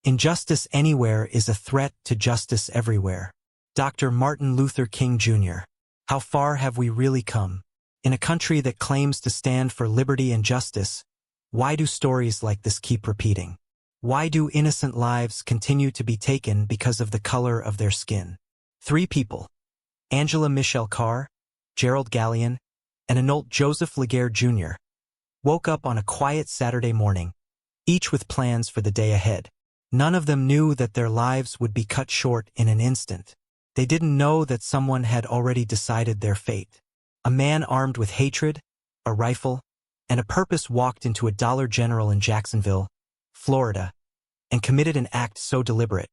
Injustice anywhere is a threat to justice everywhere. Dr. Martin Luther King Jr. How far have we really come? In a country that claims to stand for liberty and justice, why do stories like this keep repeating? Why do innocent lives continue to be taken because of the color of their skin? 3 people, Angela Michelle Carr, Jerrald Gallion, and Anolt Joseph Laguerre Jr., woke up on a quiet Saturday morning, each with plans for the day ahead. None of them knew that their lives would be cut short in an instant. They didn't know that someone had already decided their fate. A man armed with hatred, a rifle, and a purpose walked into a Dollar General in Jacksonville, Florida, and committed an act so deliberate,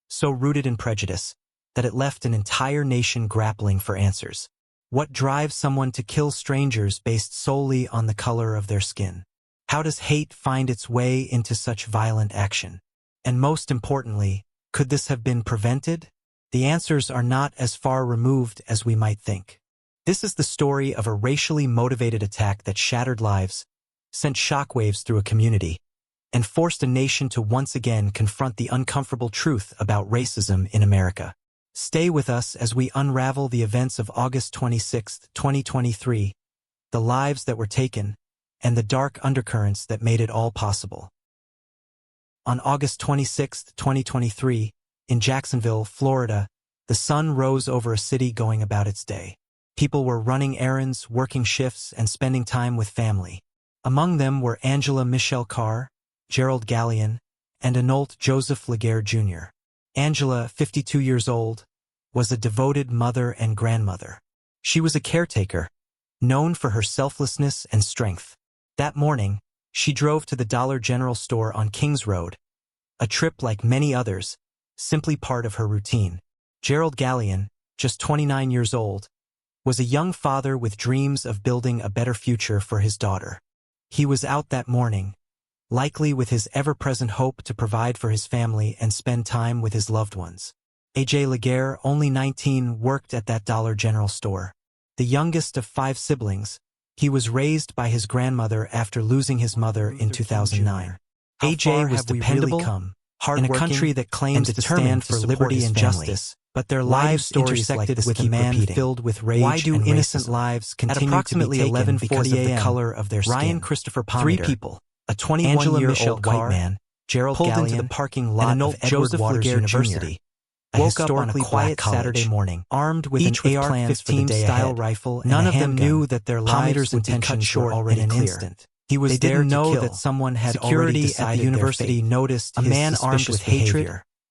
so rooted in prejudice, that it left an entire nation grappling for answers. What drives someone to kill strangers based solely on the color of their skin? How does hate find its way into such violent action? And most importantly, could this have been prevented? The answers are not as far removed as we might think. This is the story of a racially motivated attack that shattered lives, sent shockwaves through a community, and forced a nation to once again confront the uncomfortable truth about racism in America. Stay with us as we unravel the events of August 26, 2023, the lives that were taken, and the dark undercurrents that made it all possible. On August 26, 2023, in Jacksonville, Florida, the sun rose over a city going about its day. People were running errands, working shifts, and spending time with family. Among them were Angela Michelle Carr, Jerrald Gallion, and Anolt Joseph Laguerre Jr. Angela, 52 years old, was a devoted mother and grandmother. She was a caretaker, known for her selflessness and strength. That morning, she drove to the Dollar General store on Kings Road, a trip like many others, simply part of her routine. Jerrald Gallion, just 29 years old, was a young father with dreams of building a better future for his daughter. He was out that morning, likely with his ever-present hope to provide for his family and spend time with his loved ones. A.J. Laguerre, only 19, worked at that Dollar General store. The youngest of 5 siblings, he was raised by his grandmother after losing his mother in 2009. A.J. was dependable, hardworking, in a country that claims to stand for liberty and justice, but their lives intersected with a man filled with rage. Why do innocent lives continue to be taken because of the color of their skin? Ryan Christopher Palmer, 3 people, a 21-year-old white man, Jerrald Gallion, pulled into the parking lot of Anolt Joseph Laguerre Jr., woke up on a quiet Saturday morning, armed with an AR-15 style rifle and none of them knew that their lives would be cut short already in an instant. He was there to know that someone had already decided. At the university noticed a man armed with hatred,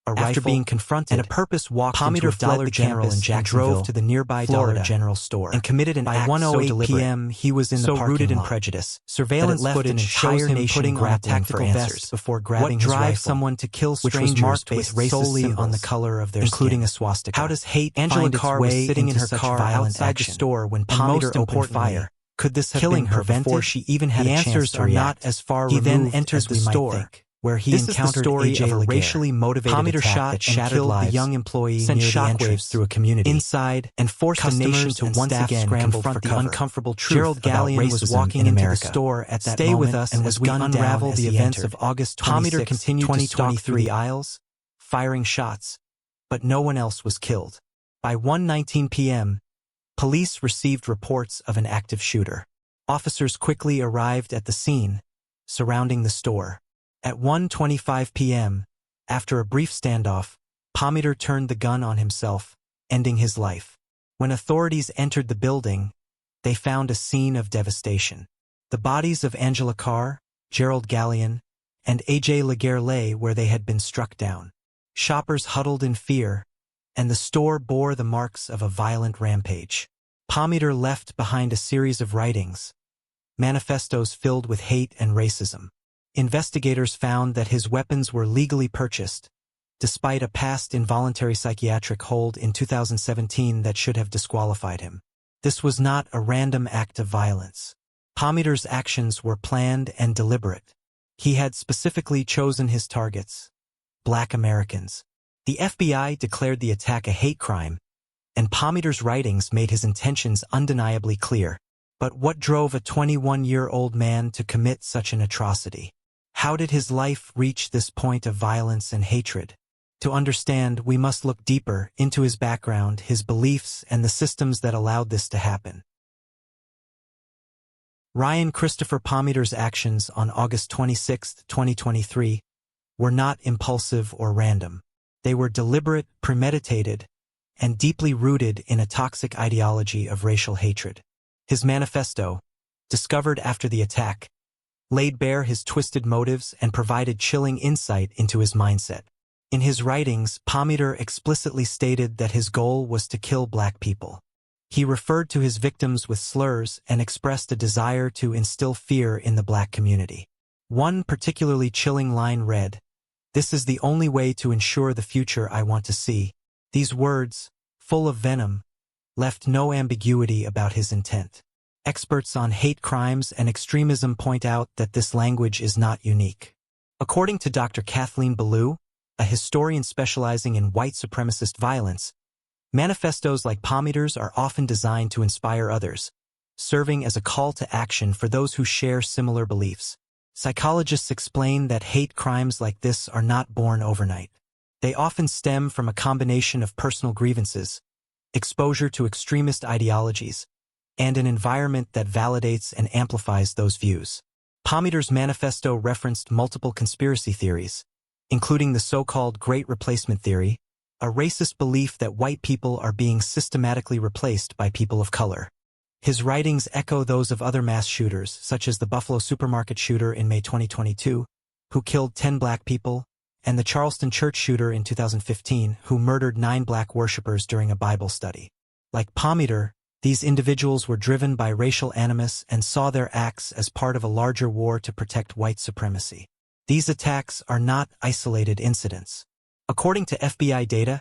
a rifle, after being confronted, and a purpose walked into a Dollar General in Jacksonville, drove to the nearby Dollar General store, and committed an act so deliberate. By 1:08 p.m., he was in the parking lot, rooted in prejudice. Surveillance footage shows him putting on a tactical vest before grabbing his rifle. What drives someone to kill strangers based solely on the color of their skin, including a swastika? How does hate find its way sitting in her car outside the store when Palmer opened fire? Could this have been prevented before she even had a chance to react? The answers are not as far removed. He then enters the store, where he encountered A.J. Laguerre. Racially motivated attack that shattered lives, the young employee sent shockwaves through a community inside and forced the nation to once again confront the uncomfortable truth. Jerrald Gallion was walking into the store at that moment. Stay with us and as we unravel the events of August 26, 2023. Continued to stalk through the aisles, firing shots, but no one else was killed. By 1:19 p.m., police received reports of an active shooter. Officers quickly arrived at the scene, surrounding the store. At 1:25 p.m., after a brief standoff, Palmer turned the gun on himself, ending his life. When authorities entered the building, they found a scene of devastation. The bodies of Angela Carr, Jerrald Gallion, and A.J. Laguerre lay where they had been struck down. Shoppers huddled in fear, and the store bore the marks of a violent rampage. Palmer left behind a series of writings, manifestos filled with hate and racism. Investigators found that his weapons were legally purchased, despite a past involuntary psychiatric hold in 2017 that should have disqualified him. This was not a random act of violence. Palmer's actions were planned and deliberate. He had specifically chosen his targets, Black Americans. The FBI declared the attack a hate crime, and Palmer's writings made his intentions undeniably clear. But what drove a 21-year-old man to commit such an atrocity? How did his life reach this point of violence and hatred? To understand, we must look deeper into his background, his beliefs, and the systems that allowed this to happen. Ryan Christopher Palmiter's actions on August 26, 2023, were not impulsive or random. They were deliberate, premeditated, and deeply rooted in a toxic ideology of racial hatred. His manifesto, discovered after the attack, laid bare his twisted motives and provided chilling insight into his mindset. In his writings, Palmiter explicitly stated that his goal was to kill black people. He referred to his victims with slurs and expressed a desire to instill fear in the black community. One particularly chilling line read, "This is the only way to ensure the future I want to see." These words, full of venom, left no ambiguity about his intent. Experts on hate crimes and extremism point out that this language is not unique. According to Dr. Kathleen Belew, a historian specializing in white supremacist violence, manifestos like Palmiter's are often designed to inspire others, serving as a call to action for those who share similar beliefs. Psychologists explain that hate crimes like this are not born overnight. They often stem from a combination of personal grievances, exposure to extremist ideologies, and an environment that validates and amplifies those views. Palmiter's manifesto referenced multiple conspiracy theories, including the so-called Great Replacement Theory, a racist belief that white people are being systematically replaced by people of color. His writings echo those of other mass shooters, such as the Buffalo supermarket shooter in May 2022, who killed 10 black people, and the Charleston church shooter in 2015, who murdered 9 black worshippers during a Bible study. Like Palmiter, these individuals were driven by racial animus and saw their acts as part of a larger war to protect white supremacy. These attacks are not isolated incidents. According to FBI data,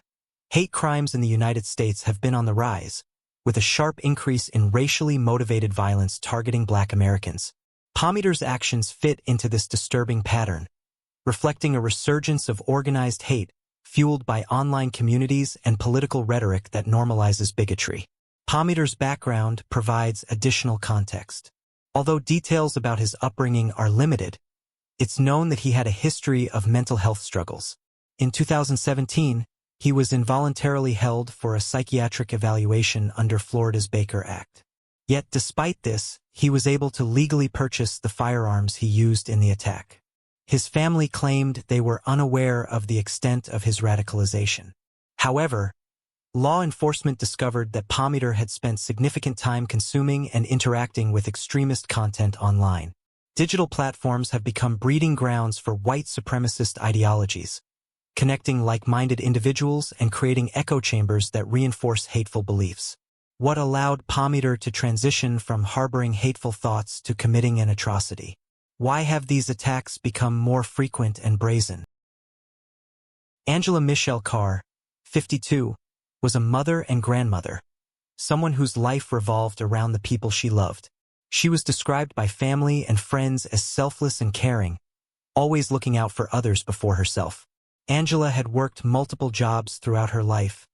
hate crimes in the United States have been on the rise, with a sharp increase in racially motivated violence targeting black Americans. Palmiter's actions fit into this disturbing pattern, reflecting a resurgence of organized hate fueled by online communities and political rhetoric that normalizes bigotry. Palmiter's background provides additional context. Although details about his upbringing are limited, it's known that he had a history of mental health struggles. In 2017, he was involuntarily held for a psychiatric evaluation under Florida's Baker Act. Yet despite this, he was able to legally purchase the firearms he used in the attack. His family claimed they were unaware of the extent of his radicalization. However, law enforcement discovered that Palmiter had spent significant time consuming and interacting with extremist content online. Digital platforms have become breeding grounds for white supremacist ideologies, connecting like-minded individuals and creating echo chambers that reinforce hateful beliefs. What allowed Palmiter to transition from harboring hateful thoughts to committing an atrocity? Why have these attacks become more frequent and brazen? Angela Michelle Carr, 52, was a mother and grandmother, someone whose life revolved around the people she loved. She was described by family and friends as selfless and caring, always looking out for others before herself. Angela had worked multiple jobs throughout her life,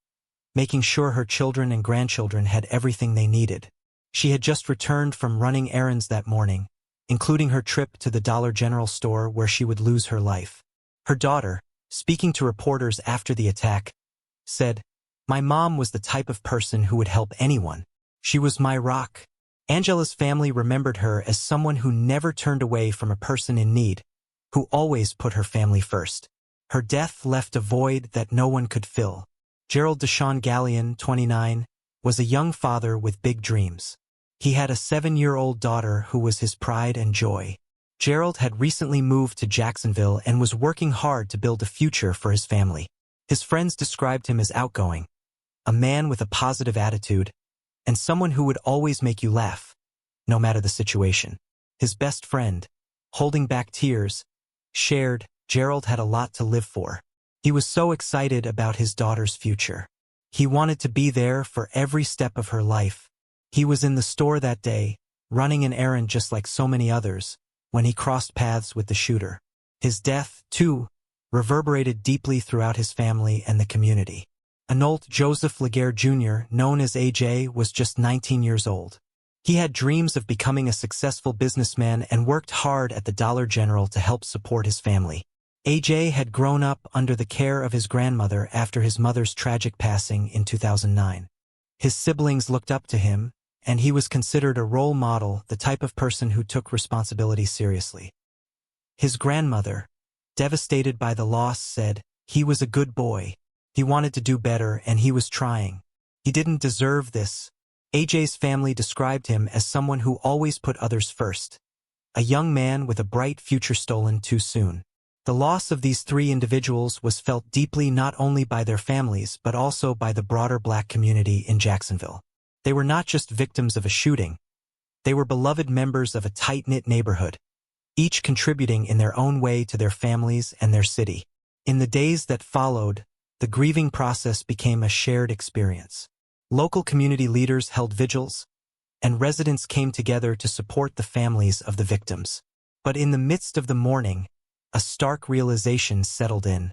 making sure her children and grandchildren had everything they needed. She had just returned from running errands that morning, including her trip to the Dollar General store where she would lose her life. Her daughter, speaking to reporters after the attack, said, "My mom was the type of person who would help anyone. She was my rock." Angela's family remembered her as someone who never turned away from a person in need, who always put her family first. Her death left a void that no one could fill. Jerrald Gallion, 29, was a young father with big dreams. He had a 7-year-old daughter who was his pride and joy. Jerrald had recently moved to Jacksonville and was working hard to build a future for his family. His friends described him as outgoing, a man with a positive attitude, and someone who would always make you laugh, no matter the situation. His best friend, holding back tears, shared, "Jerrald had a lot to live for. He was so excited about his daughter's future. He wanted to be there for every step of her life. He was in the store that day, running an errand just like so many others, when he crossed paths with the shooter." His death, too, reverberated deeply throughout his family and the community. Anolt Joseph Laguerre Jr., known as AJ, was just 19 years old. He had dreams of becoming a successful businessman and worked hard at the Dollar General to help support his family. AJ had grown up under the care of his grandmother after his mother's tragic passing in 2009. His siblings looked up to him, and he was considered a role model, the type of person who took responsibility seriously. His grandmother, devastated by the loss, said, "He was a good boy. He wanted to do better and he was trying. He didn't deserve this." AJ's family described him as someone who always put others first, a young man with a bright future stolen too soon. The loss of these three individuals was felt deeply not only by their families but also by the broader Black community in Jacksonville. They were not just victims of a shooting. They were beloved members of a tight-knit neighborhood, each contributing in their own way to their families and their city. In the days that followed, the grieving process became a shared experience. Local community leaders held vigils, and residents came together to support the families of the victims. But in the midst of the mourning, a stark realization settled in.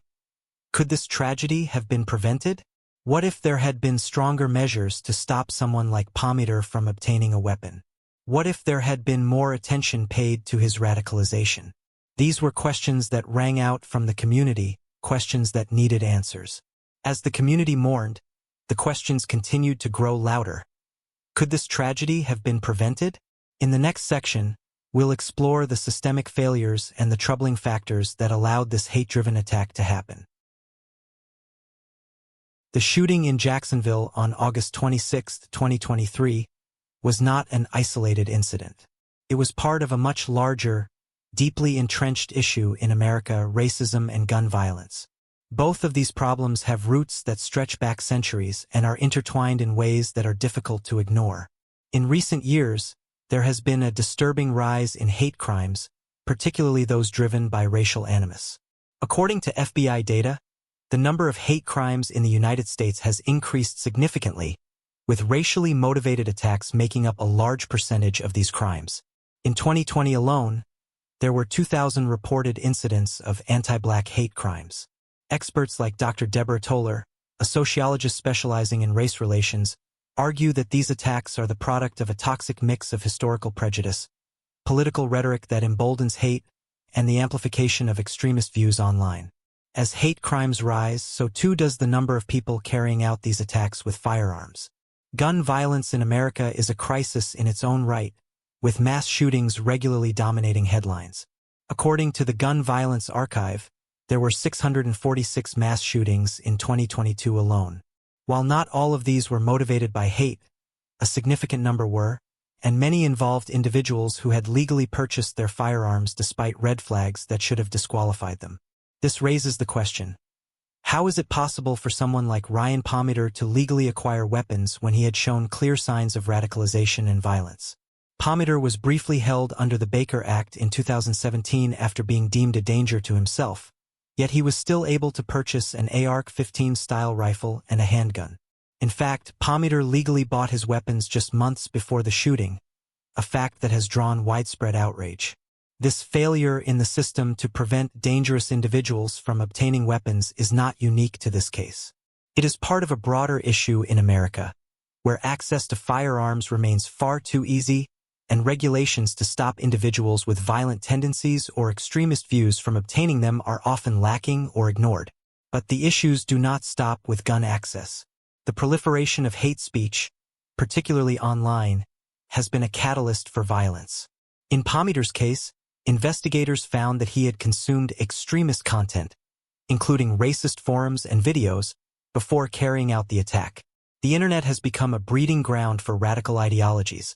Could this tragedy have been prevented? What if there had been stronger measures to stop someone like Palmiter from obtaining a weapon? What if there had been more attention paid to his radicalization? These were questions that rang out from the community, questions that needed answers. As the community mourned, the questions continued to grow louder. Could this tragedy have been prevented? In the next section, we'll explore the systemic failures and the troubling factors that allowed this hate-driven attack to happen. The shooting in Jacksonville on August 26, 2023, was not an isolated incident. It was part of a much larger, deeply entrenched issue in America: racism and gun violence. Both of these problems have roots that stretch back centuries and are intertwined in ways that are difficult to ignore. In recent years, there has been a disturbing rise in hate crimes, particularly those driven by racial animus. According to FBI data, the number of hate crimes in the United States has increased significantly, with racially motivated attacks making up a large percentage of these crimes. In 2020 alone, there were 2,000 reported incidents of anti-Black hate crimes. Experts like Dr. Deborah Toller, a sociologist specializing in race relations, argue that these attacks are the product of a toxic mix of historical prejudice, political rhetoric that emboldens hate, and the amplification of extremist views online. As hate crimes rise, so too does the number of people carrying out these attacks with firearms. Gun violence in America is a crisis in its own right, with mass shootings regularly dominating headlines. According to the Gun Violence Archive, there were 646 mass shootings in 2022 alone. While not all of these were motivated by hate, a significant number were, and many involved individuals who had legally purchased their firearms despite red flags that should have disqualified them. This raises the question: how is it possible for someone like Ryan Palmiter to legally acquire weapons when he had shown clear signs of radicalization and violence? Palmiter was briefly held under the Baker Act in 2017 after being deemed a danger to himself, yet he was still able to purchase an AR-15 style rifle and a handgun. In fact, Palmiter legally bought his weapons just months before the shooting, a fact that has drawn widespread outrage. This failure in the system to prevent dangerous individuals from obtaining weapons is not unique to this case. It is part of a broader issue in America, where access to firearms remains far too easy, and regulations to stop individuals with violent tendencies or extremist views from obtaining them are often lacking or ignored. But the issues do not stop with gun access. The proliferation of hate speech, particularly online, has been a catalyst for violence. In Palmiter's case, investigators found that he had consumed extremist content, including racist forums and videos, before carrying out the attack. The internet has become a breeding ground for radical ideologies,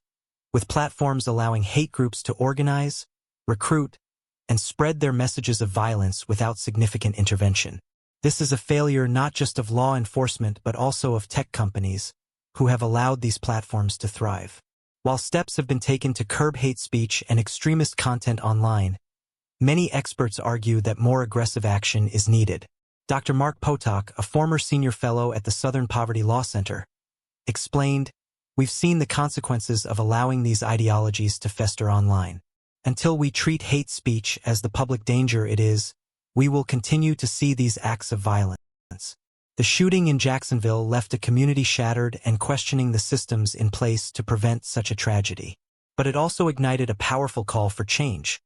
with platforms allowing hate groups to organize, recruit, and spread their messages of violence without significant intervention. This is a failure not just of law enforcement but also of tech companies, who have allowed these platforms to thrive. While steps have been taken to curb hate speech and extremist content online, many experts argue that more aggressive action is needed. Dr. Mark Potok, a former senior fellow at the Southern Poverty Law Center, explained, "We've seen the consequences of allowing these ideologies to fester online. Until we treat hate speech as the public danger it is, we will continue to see these acts of violence." The shooting in Jacksonville left a community shattered and questioning the systems in place to prevent such a tragedy. But it also ignited a powerful call for change,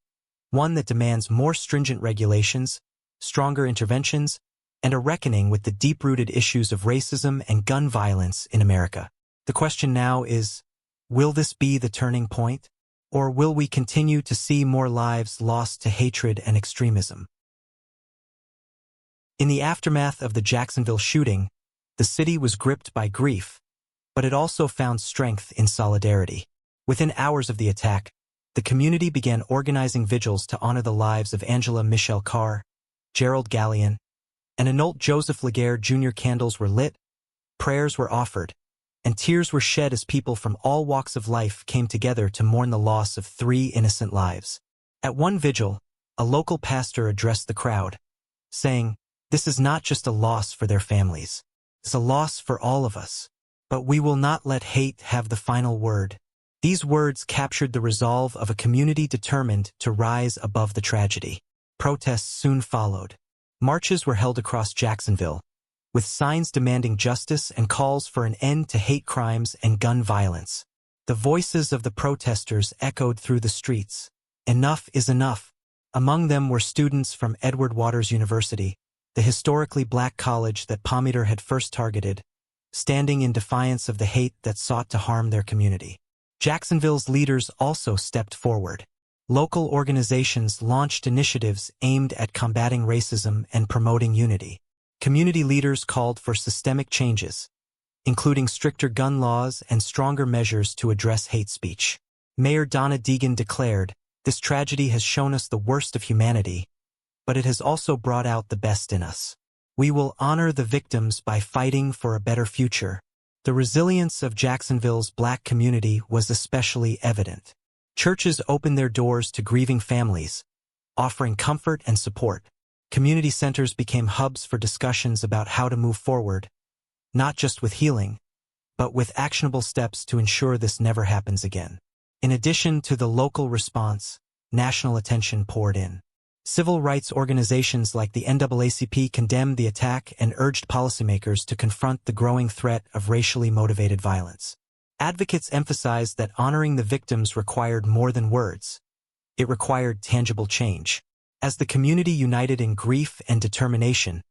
one that demands more stringent regulations, stronger interventions, and a reckoning with the deep-rooted issues of racism and gun violence in America. The question now is, will this be the turning point? Or will we continue to see more lives lost to hatred and extremism? In the aftermath of the Jacksonville shooting, the city was gripped by grief, but it also found strength in solidarity. Within hours of the attack, the community began organizing vigils to honor the lives of Angela Michelle Carr, Jerrald Gallion, and Anolt Joseph Laguerre Jr. Candles were lit, prayers were offered, and tears were shed as people from all walks of life came together to mourn the loss of 3 innocent lives. At one vigil, a local pastor addressed the crowd, saying, "This is not just a loss for their families. It's a loss for all of us. But we will not let hate have the final word." These words captured the resolve of a community determined to rise above the tragedy. Protests soon followed. Marches were held across Jacksonville, with signs demanding justice and calls for an end to hate crimes and gun violence. The voices of the protesters echoed through the streets. Enough is enough. Among them were students from Edward Waters University, the historically black college that Palmiter had first targeted, standing in defiance of the hate that sought to harm their community. Jacksonville's leaders also stepped forward. Local organizations launched initiatives aimed at combating racism and promoting unity. Community leaders called for systemic changes, including stricter gun laws and stronger measures to address hate speech. Mayor Donna Deegan declared, "This tragedy has shown us the worst of humanity, but it has also brought out the best in us. We will honor the victims by fighting for a better future." The resilience of Jacksonville's black community was especially evident. Churches opened their doors to grieving families, offering comfort and support. Community centers became hubs for discussions about how to move forward, not just with healing, but with actionable steps to ensure this never happens again. In addition to the local response, national attention poured in. Civil rights organizations like the NAACP condemned the attack and urged policymakers to confront the growing threat of racially motivated violence. Advocates emphasized that honoring the victims required more than words. It required tangible change. As the community united in grief and determination,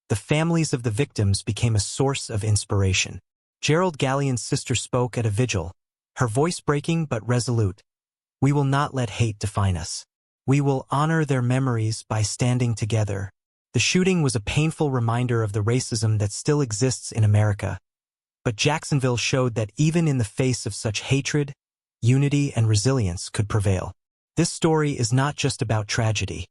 the families of the victims became a source of inspiration. Jerrald Gallion's sister spoke at a vigil, her voice breaking but resolute. "We will not let hate define us. We will honor their memories by standing together." The shooting was a painful reminder of the racism that still exists in America, but Jacksonville showed that even in the face of such hatred, unity and resilience could prevail. This story is not just about tragedy.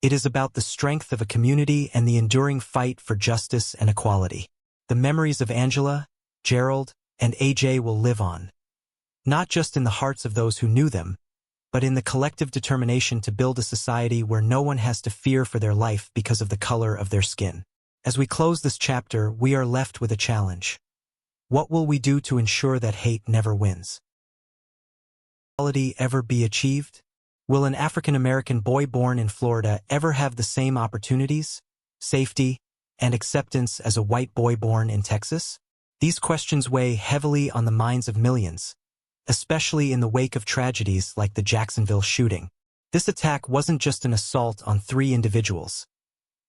It is about the strength of a community and the enduring fight for justice and equality. The memories of Angela, Jerrald, and AJ will live on, not just in the hearts of those who knew them, but in the collective determination to build a society where no one has to fear for their life because of the color of their skin. As we close this chapter, we are left with a challenge. What will we do to ensure that hate never wins? Will equality ever be achieved? Will an African-American boy born in Florida ever have the same opportunities, safety, and acceptance as a white boy born in Texas? These questions weigh heavily on the minds of millions, especially in the wake of tragedies like the Jacksonville shooting. This attack wasn't just an assault on 3 individuals.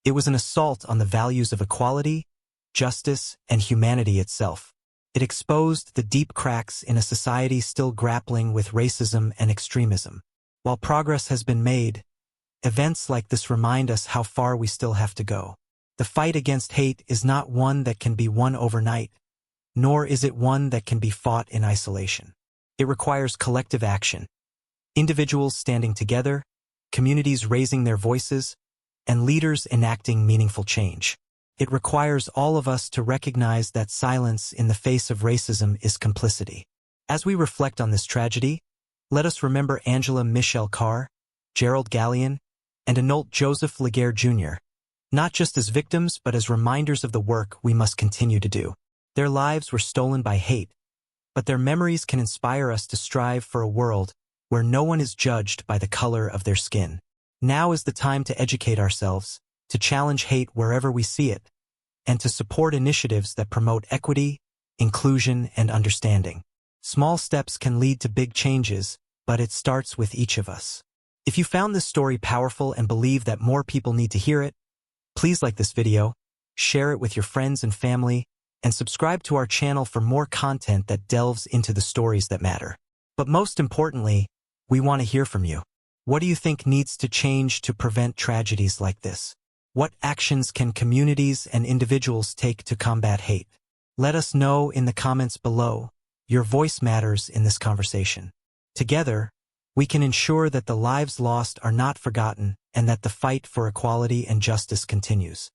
It was an assault on the values of equality, justice, and humanity itself. It exposed the deep cracks in a society still grappling with racism and extremism. While progress has been made, events like this remind us how far we still have to go. The fight against hate is not one that can be won overnight, nor is it one that can be fought in isolation. It requires collective action, individuals standing together, communities raising their voices, and leaders enacting meaningful change. It requires all of us to recognize that silence in the face of racism is complicity. As we reflect on this tragedy, let us remember Angela Michelle Carr, Jerrald Gallion, and Anolt Joseph Laguerre Jr., not just as victims but as reminders of the work we must continue to do. Their lives were stolen by hate, but their memories can inspire us to strive for a world where no one is judged by the color of their skin. Now is the time to educate ourselves, to challenge hate wherever we see it, and to support initiatives that promote equity, inclusion, and understanding. Small steps can lead to big changes, but it starts with each of us. If you found this story powerful and believe that more people need to hear it, please like this video, share it with your friends and family, and subscribe to our channel for more content that delves into the stories that matter. But most importantly, we want to hear from you. What do you think needs to change to prevent tragedies like this? What actions can communities and individuals take to combat hate? Let us know in the comments below. Your voice matters in this conversation. Together, we can ensure that the lives lost are not forgotten and that the fight for equality and justice continues.